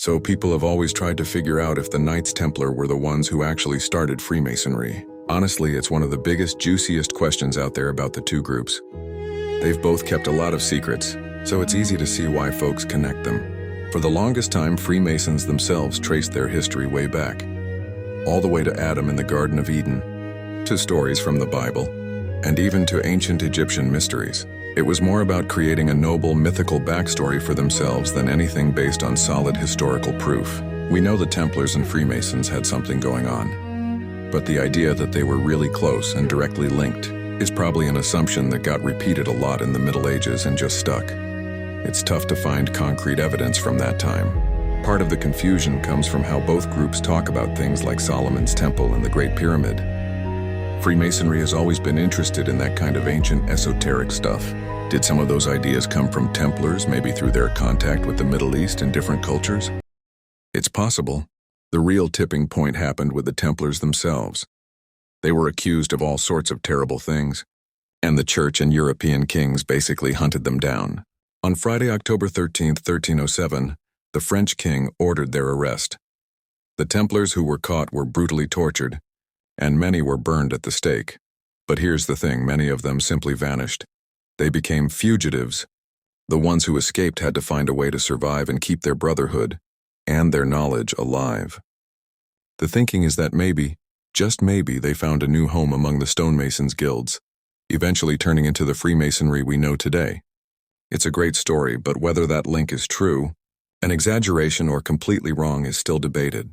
So people have always tried to figure out if the Knights Templar were the ones who actually started Freemasonry. Honestly, it's one of the biggest, juiciest questions out there about the two groups. They've both kept a lot of secrets, so it's easy to see why folks connect them. For the longest time, Freemasons themselves traced their history way back, all the way to Adam in the Garden of Eden, to stories from the Bible, and even to ancient Egyptian mysteries. It was more about creating a noble, mythical backstory for themselves than anything based on solid historical proof. We know the Templars and Freemasons had something going on, but the idea that they were really close and directly linked is probably an assumption that got repeated a lot in the Middle Ages and just stuck. It's tough to find concrete evidence from that time. Part of the confusion comes from how both groups talk about things like Solomon's Temple and the Great Pyramid. Freemasonry has always been interested in that kind of ancient esoteric stuff. Did some of those ideas come from Templars, maybe through their contact with the Middle East and different cultures? It's possible. The real tipping point happened with the Templars themselves. They were accused of all sorts of terrible things, and the Church and European kings basically hunted them down. On Friday, October 13, 1307, the French king ordered their arrest. The Templars who were caught were brutally tortured, and many were burned at the stake. But here's the thing, many of them simply vanished. They became fugitives. The ones who escaped had to find a way to survive and keep their brotherhood and their knowledge alive. The thinking is that maybe, just maybe, they found a new home among the stonemasons' guilds, eventually turning into the Freemasonry we know today. It's a great story, but whether that link is true, an exaggeration, or completely wrong is still debated.